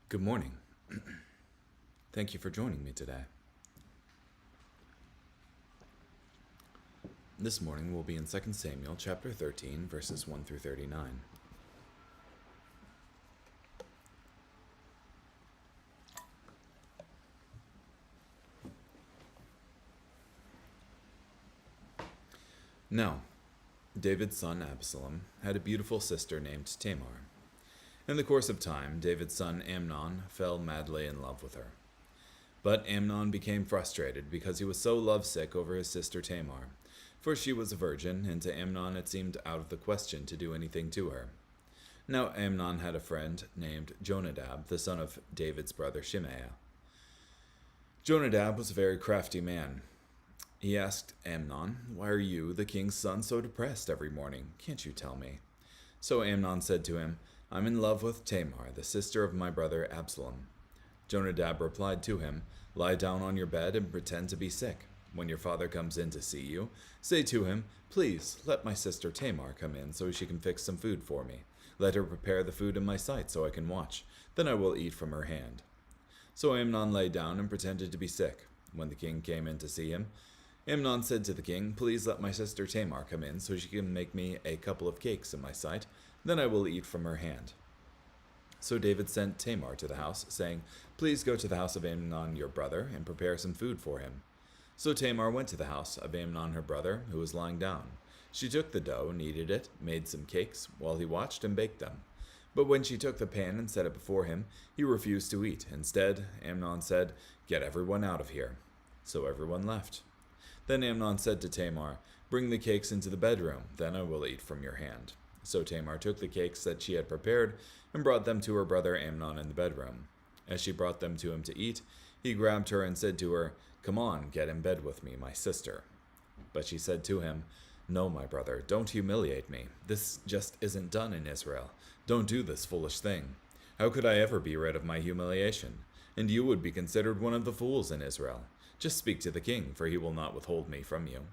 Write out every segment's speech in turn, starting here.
Good morning. Thank you for joining me today. This morning we'll be in 2 Samuel chapter 13, verses 1 through 39. Now, David's son Absalom had a beautiful sister named Tamar. In the course of time, David's son Amnon fell madly in love with her. But Amnon became frustrated because he was so lovesick over his sister Tamar, for she was a virgin, and to Amnon it seemed out of the question to do anything to her. Now Amnon had a friend named Jonadab, the son of David's brother Shimei. Jonadab was a very crafty man. He asked Amnon, "Why are you, the king's son, so depressed every morning? Can't you tell me?" So Amnon said to him, "I'm in love with Tamar, the sister of my brother Absalom." Jonadab replied to him, "Lie down on your bed and pretend to be sick. When your father comes in to see you, say to him, 'Please, let my sister Tamar come in so she can fix some food for me. Let her prepare the food in my sight so I can watch. Then I will eat from her hand.'" So Amnon lay down and pretended to be sick. When the king came in to see him, Amnon said to the king, "Please let my sister Tamar come in so she can make me a couple of cakes in my sight. Then I will eat from her hand." So David sent Tamar to the house, saying, "Please go to the house of Amnon your brother, and prepare some food for him." So Tamar went to the house of Amnon her brother, who was lying down. She took the dough, kneaded it, made some cakes, while he watched and baked them. But when she took the pan and set it before him, he refused to eat. Instead, Amnon said, "Get everyone out of here." So everyone left. Then Amnon said to Tamar, "Bring the cakes into the bedroom, then I will eat from your hand." So Tamar took the cakes that she had prepared and brought them to her brother Amnon in the bedroom. As she brought them to him to eat, he grabbed her and said to her, "Come on, get in bed with me, my sister." But she said to him, "No, my brother, don't humiliate me. This just isn't done in Israel. Don't do this foolish thing. How could I ever be rid of my humiliation? And you would be considered one of the fools in Israel. Just speak to the king, for he will not withhold me from you."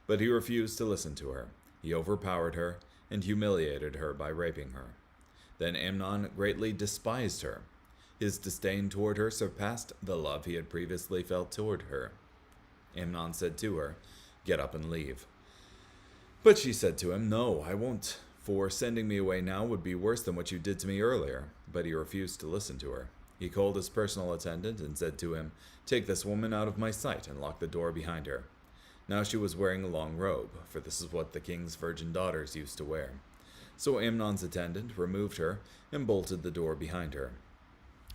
But he refused to listen to her. He overpowered her and humiliated her by raping her. Then Amnon greatly despised her. His disdain toward her surpassed the love he had previously felt toward her. Amnon said to her, "Get up and leave." But she said to him, "No, I won't, for sending me away now would be worse than what you did to me earlier." But he refused to listen to her. He called his personal attendant and said to him, "Take this woman out of my sight and lock the door behind her." Now she was wearing a long robe, for this is what the king's virgin daughters used to wear. So Amnon's attendant removed her and bolted the door behind her.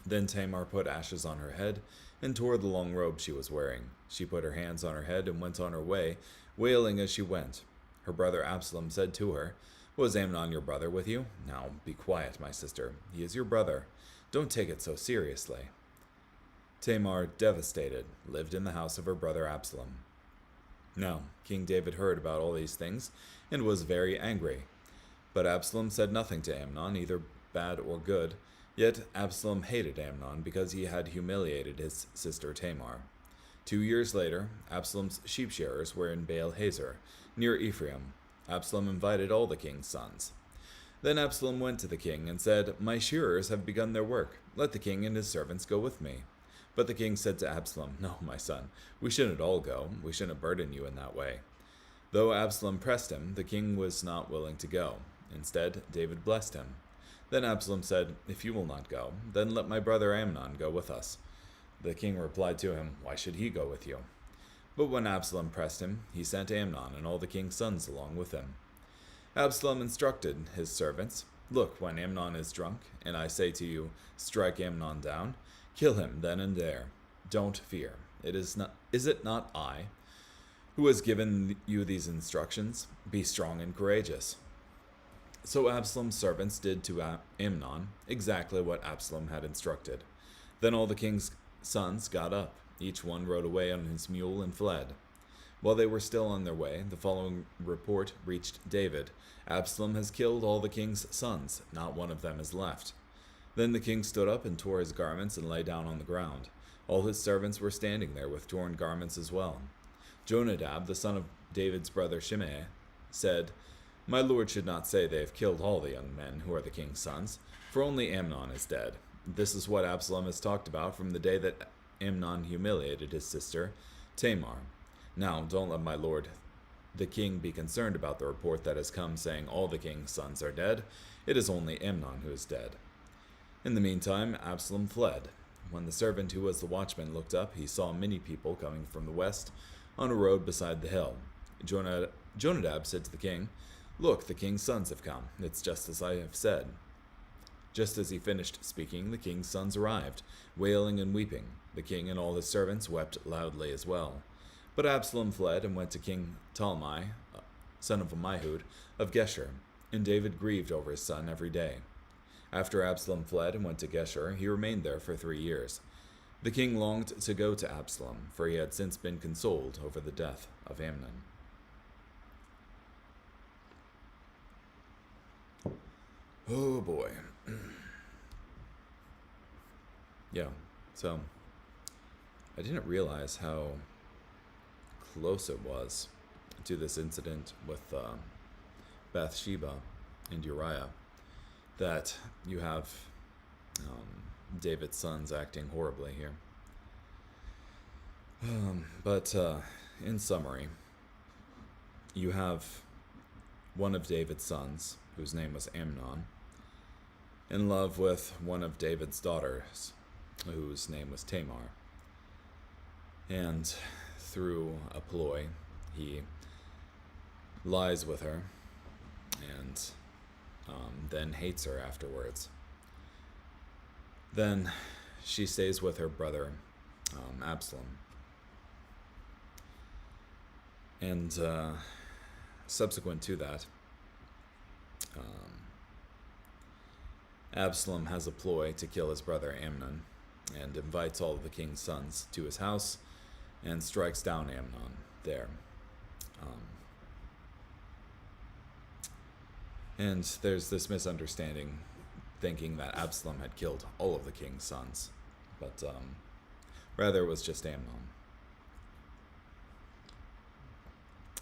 Then Tamar put ashes on her head and tore the long robe she was wearing. She put her hands on her head and went on her way, wailing as she went. Her brother Absalom said to her, "Was Amnon your brother with you? Now be quiet, my sister. He is your brother. Don't take it so seriously." Tamar, devastated, lived in the house of her brother Absalom. Now, King David heard about all these things and was very angry. But Absalom said nothing to Amnon, either bad or good. Yet Absalom hated Amnon because he had humiliated his sister Tamar. 2 years later, Absalom's sheep shearers were in Baal Hazor, near Ephraim. Absalom invited all the king's sons. Then Absalom went to the king and said, "My shearers have begun their work. Let the king and his servants go with me." But the king said to Absalom, "No, my son, we shouldn't all go. We shouldn't burden you in that way." Though Absalom pressed him, the king was not willing to go. Instead, David blessed him. Then Absalom said, "If you will not go, then let my brother Amnon go with us." The king replied to him, "Why should he go with you?" But when Absalom pressed him, he sent Amnon and all the king's sons along with him. Absalom instructed his servants, "Look, when Amnon is drunk, and I say to you, 'Strike Amnon down,' kill him then and there. Don't fear. Is it not I who has given you these instructions? Be strong and courageous." So Absalom's servants did to Amnon exactly what Absalom had instructed. Then all the king's sons got up. Each one rode away on his mule and fled. While they were still on their way, the following report reached David: "Absalom has killed all the king's sons. Not one of them is left." Then the king stood up and tore his garments and lay down on the ground. All his servants were standing there with torn garments as well. Jonadab, the son of David's brother Shimei, said, "My lord should not say they have killed all the young men who are the king's sons, for only Amnon is dead. This is what Absalom has talked about from the day that Amnon humiliated his sister, Tamar. Now, don't let my lord the king be concerned about the report that has come saying all the king's sons are dead. It is only Amnon who is dead. In the meantime, Absalom fled. When the servant who was the watchman looked up, he saw many people coming from the west on a road beside the hill. Jonadab said to the king, "Look, the king's sons have come. It's just as I have said." Just as he finished speaking, the king's sons arrived, wailing and weeping. The king and all his servants wept loudly as well. But Absalom fled and went to King Talmai, son of Ammihud, of Geshur, and David grieved over his son every day. After Absalom fled and went to Geshur, he remained there for 3 years. The king longed to go to Absalom, for he had since been consoled over the death of Amnon. Oh boy. Yeah, so I didn't realize how close it was to this incident with Bathsheba and Uriah, that you have David's sons acting horribly here. But in summary, you have one of David's sons, whose name was Amnon, in love with one of David's daughters, whose name was Tamar. And through a ploy, he lies with her and then hates her afterwards. Then she stays with her brother, Absalom. And subsequent to that, Absalom has a ploy to kill his brother Amnon and invites all of the king's sons to his house and strikes down Amnon there. And there's this misunderstanding, thinking that Absalom had killed all of the king's sons, but rather it was just Amnon.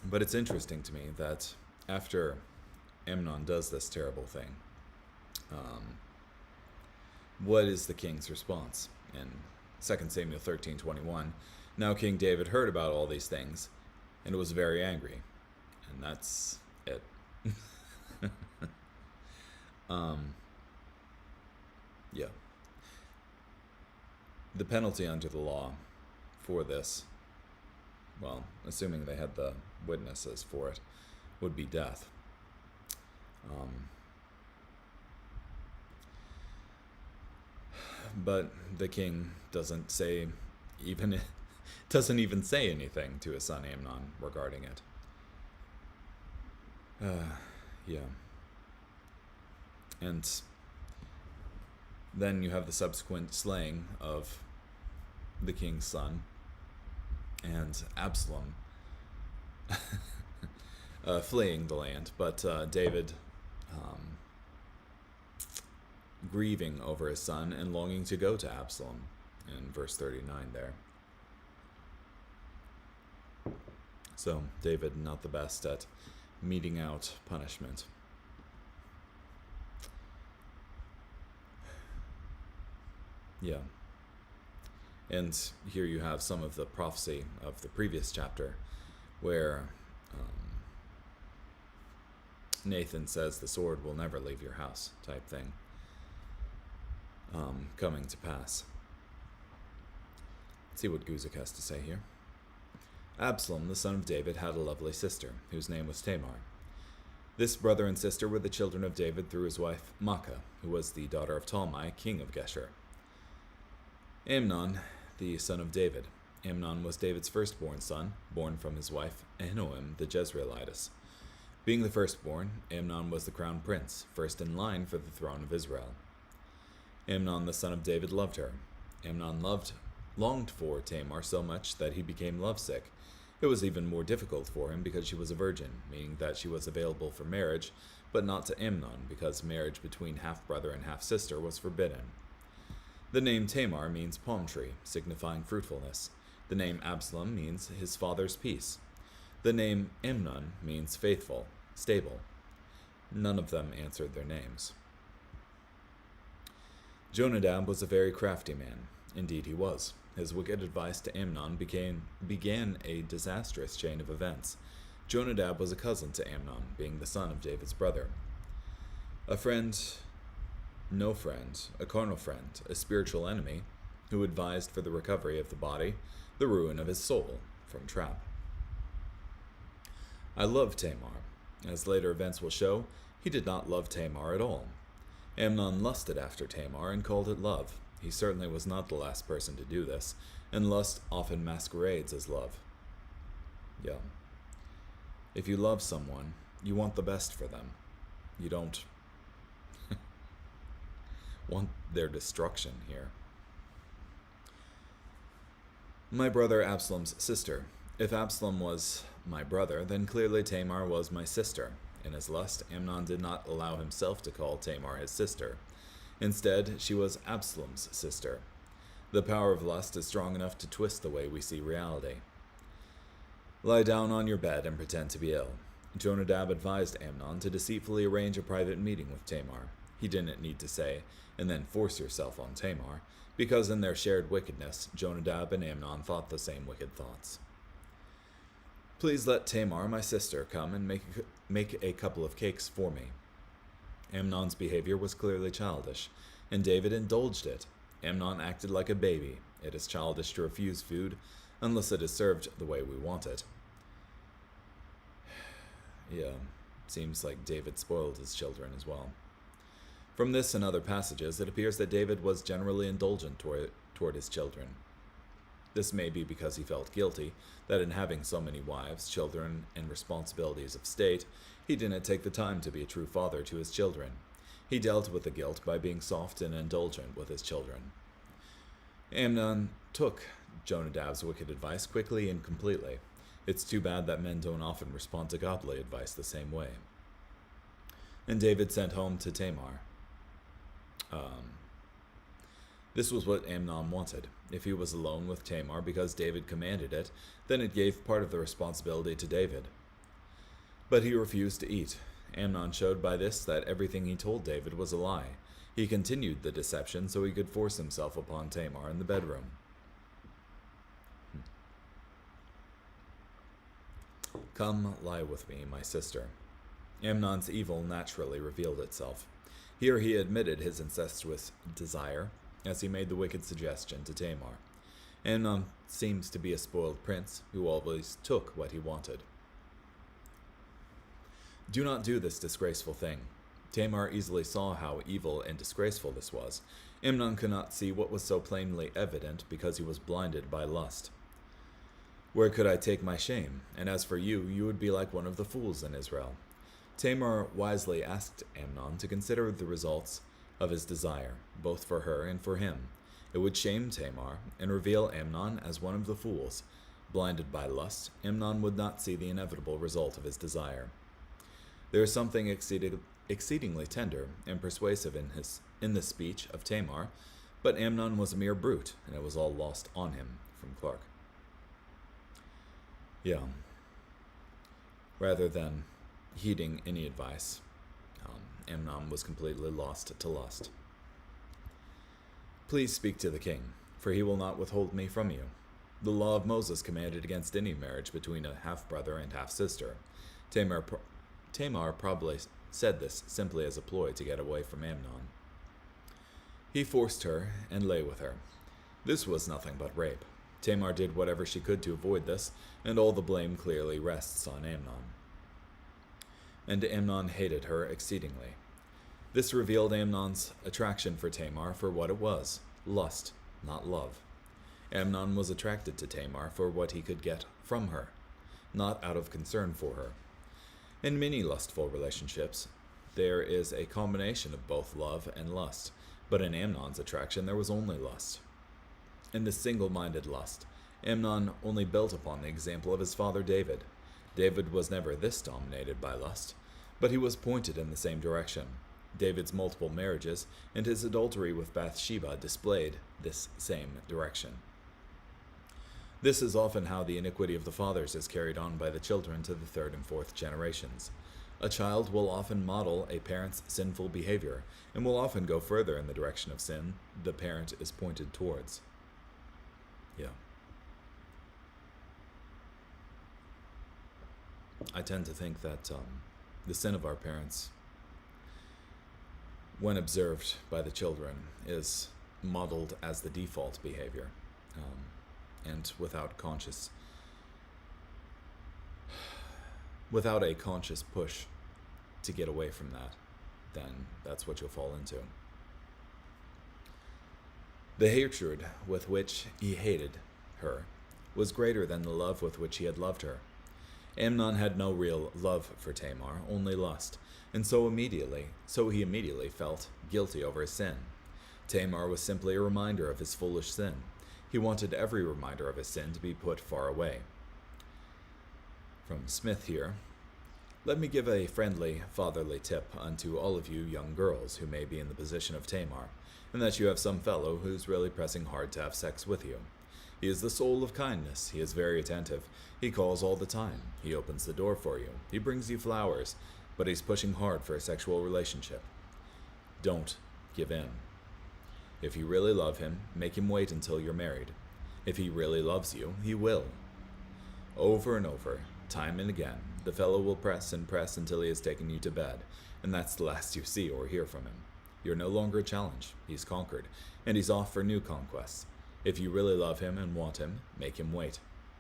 But it's interesting to me that after Amnon does this terrible thing, what is the king's response? In 2 Samuel 13:21, now King David heard about all these things and was very angry. And that's it. Yeah. The penalty under the law for this, well, assuming they had the witnesses for it, would be death. But the king doesn't even say anything to his son Amnon regarding it. Yeah. And then you have the subsequent slaying of the king's son and Absalom fleeing the land, but David grieving over his son and longing to go to Absalom in verse 39 there. So David not the best at meting out punishment. Yeah. And here you have some of the prophecy of the previous chapter where Nathan says the sword will never leave your house type thing coming to pass. Let's see what Guzik has to say here. Absalom, the son of David, had a lovely sister, whose name was Tamar. This brother and sister were the children of David through his wife Maacah, who was the daughter of Talmai, king of Geshur. Amnon, the son of David. Amnon was David's firstborn son, born from his wife Ahinoam the Jezreelitess. Being the firstborn, Amnon was the crown prince, first in line for the throne of Israel. Amnon, the son of David, loved her. Amnon longed for Tamar so much that he became lovesick. It was even more difficult for him because she was a virgin, meaning that she was available for marriage, but not to Amnon, because marriage between half-brother and half-sister was forbidden. The name Tamar means palm tree, signifying fruitfulness. The name Absalom means his father's peace. The name Amnon means faithful, stable. None of them answered their names. Jonadab was a very crafty man. Indeed, he was. His wicked advice to Amnon began a disastrous chain of events. Jonadab was a cousin to Amnon, being the son of David's brother. A friend, no friend, a carnal friend, a spiritual enemy, who advised for the recovery of the body, the ruin of his soul, from trap. I love Tamar. As later events will show, he did not love Tamar at all. Amnon lusted after Tamar and called it love. He certainly was not the last person to do this, and lust often masquerades as love. Yeah. If you love someone, you want the best for them. You don't want their destruction here. My brother Absalom's sister. If Absalom was my brother, then clearly Tamar was my sister. In his lust, Amnon did not allow himself to call Tamar his sister. Instead, she was Absalom's sister. The power of lust is strong enough to twist the way we see reality. Lie down on your bed and pretend to be ill. Jonadab advised Amnon to deceitfully arrange a private meeting with Tamar. He didn't need to say, and then force yourself on Tamar, because in their shared wickedness, Jonadab and Amnon thought the same wicked thoughts. Please let Tamar, my sister, come and make a couple of cakes for me. Amnon's behavior was clearly childish, and David indulged it. Amnon acted like a baby. It is childish to refuse food unless it is served the way we want it. Yeah, seems like David spoiled his children as well. From this and other passages, it appears that David was generally indulgent toward his children. This may be because he felt guilty that in having so many wives, children, and responsibilities of state, he didn't take the time to be a true father to his children. He dealt with the guilt by being soft and indulgent with his children. Amnon took Jonadab's wicked advice quickly and completely. It's too bad that men don't often respond to godly advice the same way. And David sent home to Tamar. This was what Amnon wanted. If he was alone with Tamar because David commanded it, then it gave part of the responsibility to David. But he refused to eat. Amnon showed by this that everything he told David was a lie. He continued the deception so he could force himself upon Tamar in the bedroom. Come lie with me, my sister. Amnon's evil naturally revealed itself. Here he admitted his incestuous desire, as he made the wicked suggestion to Tamar. Amnon seems to be a spoiled prince who always took what he wanted. Do not do this disgraceful thing. Tamar easily saw how evil and disgraceful this was. Amnon could not see what was so plainly evident because he was blinded by lust. Where could I take my shame? And as for you, you would be like one of the fools in Israel. Tamar wisely asked Amnon to consider the results of his desire, both for her and for him. It would shame Tamar and reveal Amnon as one of the fools. Blinded by lust, Amnon would not see the inevitable result of his desire. There is something exceedingly tender and persuasive in the speech of Tamar, but Amnon was a mere brute, and it was all lost on him. From Clark. Yeah. Rather than heeding any advice, Amnon was completely lost to lust. Please speak to the king, for he will not withhold me from you. The law of Moses commanded against any marriage between a half-brother and half-sister. Tamar probably said this simply as a ploy to get away from Amnon. He forced her and lay with her. This was nothing but rape. Tamar did whatever she could to avoid this, and all the blame clearly rests on Amnon. And Amnon hated her exceedingly. This revealed Amnon's attraction for Tamar for what it was, lust, not love. Amnon was attracted to Tamar for what he could get from her, not out of concern for her. In many lustful relationships, there is a combination of both love and lust, but in Amnon's attraction there was only lust. In this single-minded lust, Amnon only built upon the example of his father David. David was never this dominated by lust, but he was pointed in the same direction. David's multiple marriages and his adultery with Bathsheba displayed this same direction. This is often how the iniquity of the fathers is carried on by the children to the third and fourth generations. A child will often model a parent's sinful behavior and will often go further in the direction of sin the parent is pointed towards. Yeah. I tend to think that the sin of our parents, when observed by the children, is modeled as the default behavior, and without a conscious push to get away from that, then that's what you'll fall into. The hatred with which he hated her was greater than the love with which he had loved her. Amnon had no real love for Tamar, only lust, and so he immediately felt guilty over his sin. Tamar was simply a reminder of his foolish sin. He wanted every reminder of his sin to be put far away. From Smith here, let me give a friendly, fatherly tip unto all of you young girls who may be in the position of Tamar, and that you have some fellow who's really pressing hard to have sex with you. He is the soul of kindness. He is very attentive. He calls all the time. He opens the door for you. He brings you flowers, but he's pushing hard for a sexual relationship. Don't give in. If you really love him, make him wait until you're married. If he really loves you, he will. Over and over, time and again, the fellow will press and press until he has taken you to bed, and that's the last you see or hear from him. You're no longer a challenge. He's conquered, and he's off for new conquests. If you really love him and want him, make him wait.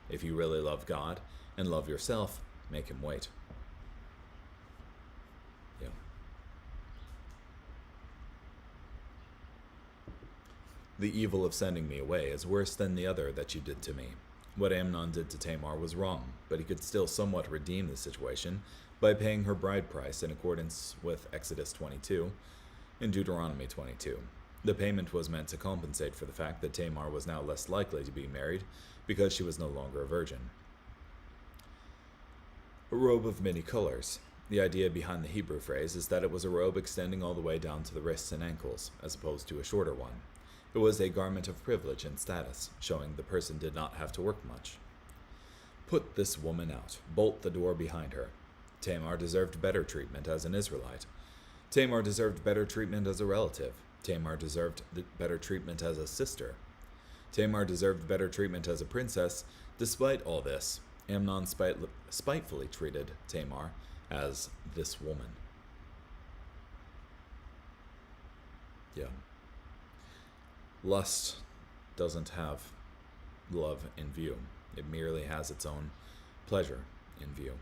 If you really love God and love yourself, make him wait. Yeah. The evil of sending me away is worse than the other that you did to me. What Amnon did to Tamar was wrong, but he could still somewhat redeem the situation by paying her bride price in accordance with Exodus 22 and Deuteronomy 22. The payment was meant to compensate for the fact that Tamar was now less likely to be married because she was no longer a virgin. A robe of many colors. The idea behind the Hebrew phrase is that it was a robe extending all the way down to the wrists and ankles, as opposed to a shorter one. It was a garment of privilege and status, showing the person did not have to work much. Put this woman out. Bolt the door behind her. Tamar deserved better treatment as an Israelite. Tamar deserved better treatment as a relative. Tamar deserved better treatment as a sister. Tamar deserved better treatment as a princess. Despite all this, Amnon spitefully treated Tamar as this woman. Yeah. Lust doesn't have love in view. It merely has its own pleasure in view.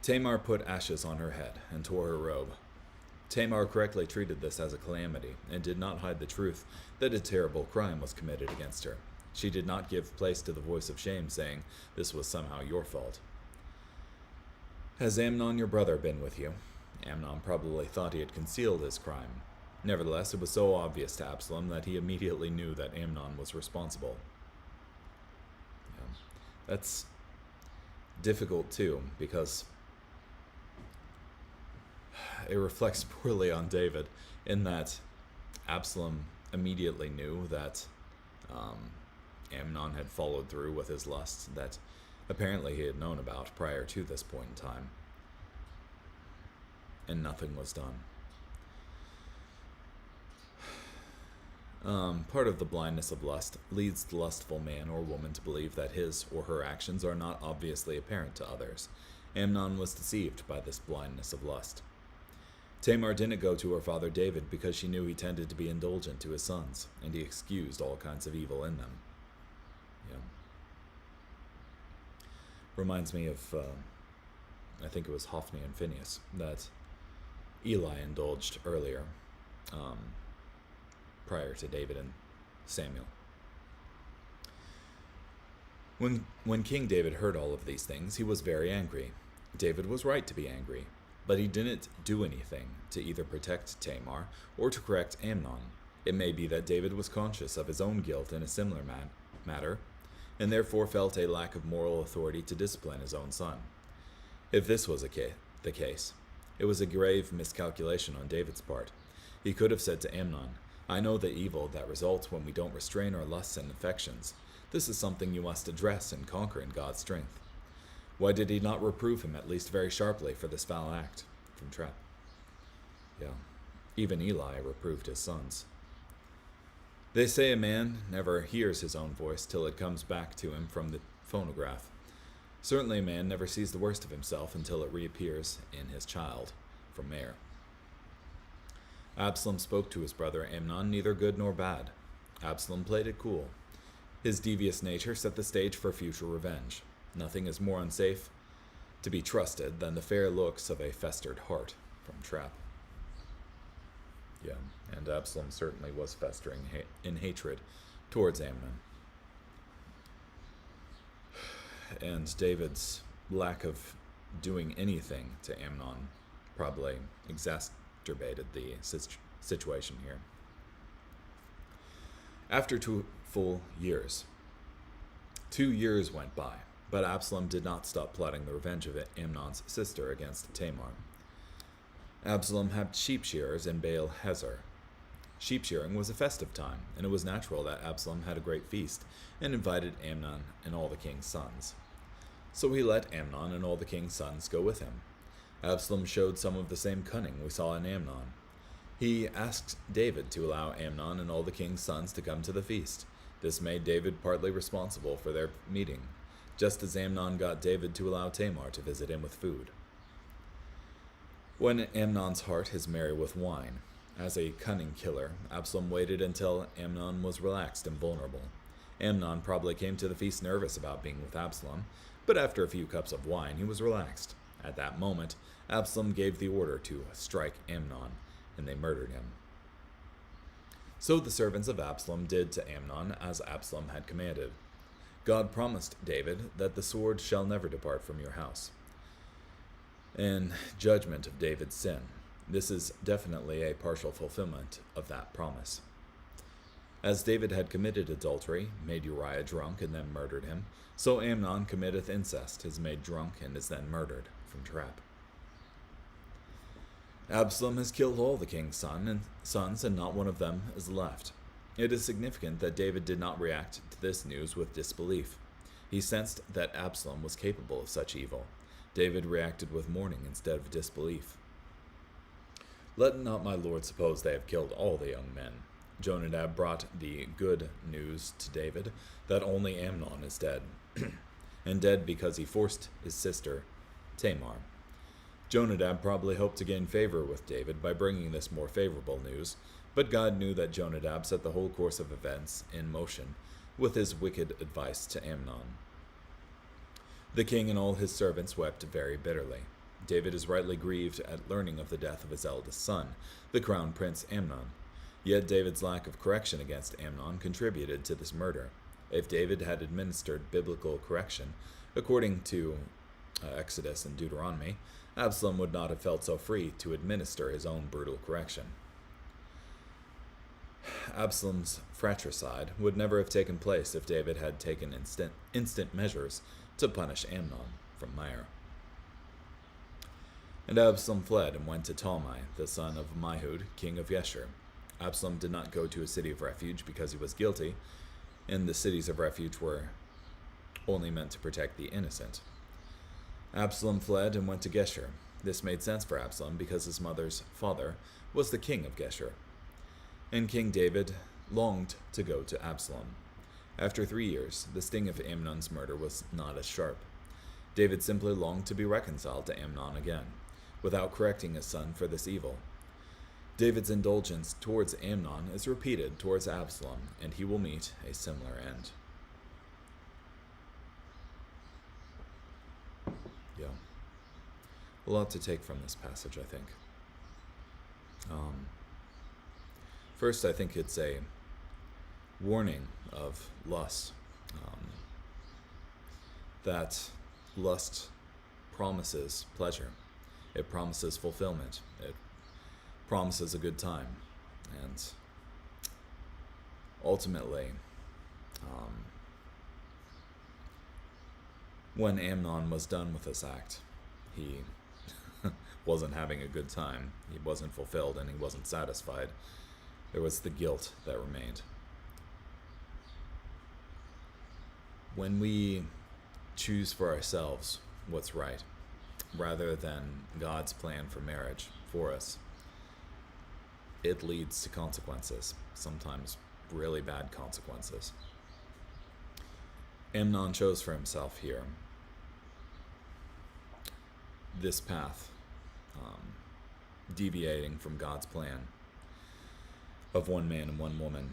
Tamar put ashes on her head and tore her robe. Tamar correctly treated this as a calamity and did not hide the truth that a terrible crime was committed against her. She did not give place to the voice of shame, saying, "This was somehow your fault." Has Amnon your brother been with you? Amnon probably thought he had concealed his crime. Nevertheless, it was so obvious to Absalom that he immediately knew that Amnon was responsible. Yeah. That's difficult too, because it reflects poorly on David in that Absalom immediately knew that Amnon had followed through with his lust that apparently he had known about prior to this point in time, and nothing was done. Part of the blindness of lust leads the lustful man or woman to believe that his or her actions are not obviously apparent to others. Amnon was deceived by this blindness of lust. Tamar didn't go to her father David because she knew he tended to be indulgent to his sons, and he excused all kinds of evil in them. Yeah. Reminds me of, I think it was Hophni and Phinehas, that Eli indulged earlier, prior to David and Samuel. When King David heard all of these things, he was very angry. David was right to be angry, but he didn't do anything to either protect Tamar or to correct Amnon. It may be that David was conscious of his own guilt in a similar matter, and therefore felt a lack of moral authority to discipline his own son. If this was the case, it was a grave miscalculation on David's part. He could have said to Amnon, "I know the evil that results when we don't restrain our lusts and affections. This is something you must address and conquer in God's strength. Why did he not reprove him, at least very sharply, for this foul act? From Trap. Yeah. Even Eli reproved his sons. They say a man never hears his own voice till it comes back to him from the phonograph. Certainly a man never sees the worst of himself until it reappears in his child. From Mayor. Absalom spoke to his brother Amnon neither good nor bad. Absalom played it cool. His devious nature set the stage for future revenge. Nothing is more unsafe to be trusted than the fair looks of a festered heart. From Trap. Yeah, and Absalom certainly was festering in hatred towards Amnon. And David's lack of doing anything to Amnon probably exacerbated the situation here. After 2 full years, 2 years went by, but Absalom did not stop plotting the revenge of Amnon's sister against Tamar. Absalom had sheep shearers in Baal Hazor. Sheep shearing was a festive time, and it was natural that Absalom had a great feast and invited Amnon and all the king's sons. So he let Amnon and all the king's sons go with him. Absalom showed some of the same cunning we saw in Amnon. He asked David to allow Amnon and all the king's sons to come to the feast. This made David partly responsible for their meeting, just as Amnon got David to allow Tamar to visit him with food. When Amnon's heart is merry with wine, as a cunning killer, Absalom waited until Amnon was relaxed and vulnerable. Amnon probably came to the feast nervous about being with Absalom, but after a few cups of wine, he was relaxed. At that moment, Absalom gave the order to strike Amnon, and they murdered him. So the servants of Absalom did to Amnon as Absalom had commanded. God promised David that the sword shall never depart from your house. In judgment of David's sin, this is definitely a partial fulfillment of that promise. As David had committed adultery, made Uriah drunk, and then murdered him, so Amnon committeth incest, is made drunk, and is then murdered. From Trap. Absalom has killed all the king's sons, and not one of them is left. It is significant that David did not react to this news with disbelief. He sensed that Absalom was capable of such evil. David reacted with mourning instead of disbelief. Let not my lord suppose they have killed all the young men. Jonadab brought the good news to David that only Amnon is dead, and dead because he forced his sister Tamar. Jonadab probably hoped to gain favor with David by bringing this more favorable news, but God knew that Jonadab set the whole course of events in motion with his wicked advice to Amnon. The king and all his servants wept very bitterly. David is rightly grieved at learning of the death of his eldest son, the crown prince Amnon. Yet David's lack of correction against Amnon contributed to this murder. If David had administered biblical correction, according to Exodus and Deuteronomy, Absalom would not have felt so free to administer his own brutal correction. Absalom's fratricide would never have taken place if David had taken instant measures to punish Amnon. From Meir. And Absalom fled and went to Talmai, the son of Mihud, king of Geshur. Absalom did not go to a city of refuge because he was guilty, and the cities of refuge were only meant to protect the innocent. Absalom fled and went to Geshur. This made sense for Absalom because his mother's father was the king of Geshur. And King David longed to go to Absalom. After 3 years, the sting of Amnon's murder was not as sharp. David simply longed to be reconciled to Amnon again, without correcting his son for this evil. David's indulgence towards Amnon is repeated towards Absalom, and he will meet a similar end. Yeah. A lot to take from this passage, I think. First, I think it's a warning of lust. That lust promises pleasure. It promises fulfillment. It promises a good time. And ultimately, when Amnon was done with this act, he wasn't having a good time. He wasn't fulfilled and he wasn't satisfied. There was the guilt that remained. When we choose for ourselves what's right, rather than God's plan for marriage for us, it leads to consequences, sometimes really bad consequences. Amnon chose for himself here this path, deviating from God's plan of one man and one woman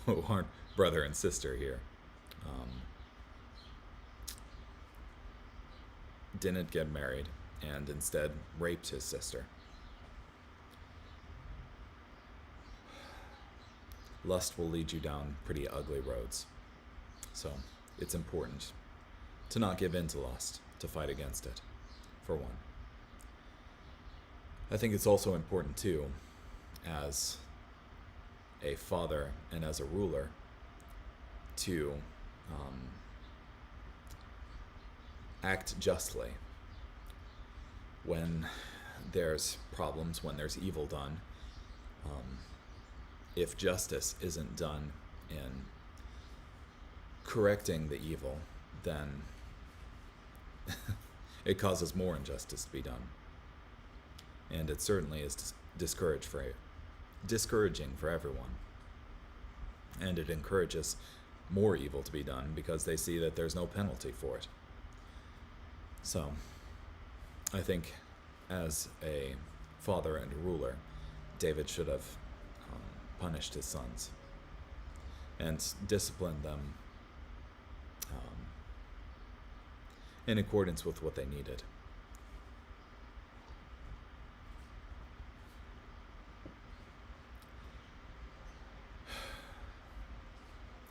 who aren't brother and sister here. Didn't get married and instead raped his sister. Lust will lead you down pretty ugly roads. So it's important to not give in to lust, to fight against it, for one. I think it's also important, too, as a father and as a ruler, to act justly when there's problems, when there's evil done. If justice isn't done in correcting the evil, then it causes more injustice to be done. And it certainly is discouraging for everyone. And it encourages more evil to be done because they see that there's no penalty for it. So, I think as a father and a ruler, David should have punished his sons and disciplined them in accordance with what they needed.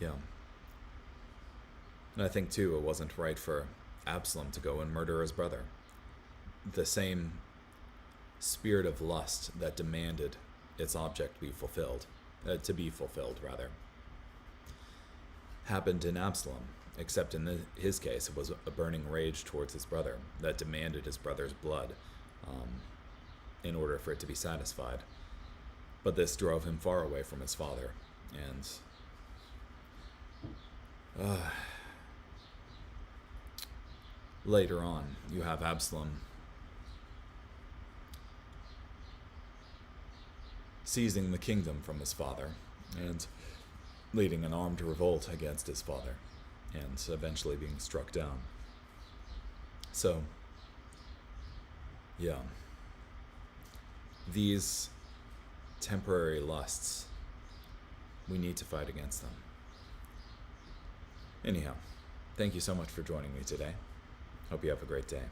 Yeah. And I think, too, it wasn't right for Absalom to go and murder his brother. The same spirit of lust that demanded its object be fulfilled, happened in Absalom, except in his case it was a burning rage towards his brother that demanded his brother's blood in order for it to be satisfied. But this drove him far away from his father, and later on you have Absalom seizing the kingdom from his father and leading an armed revolt against his father and eventually being struck down. So, yeah, these temporary lusts, we need to fight against them. Anyhow, thank you so much for joining me today. Hope you have a great day.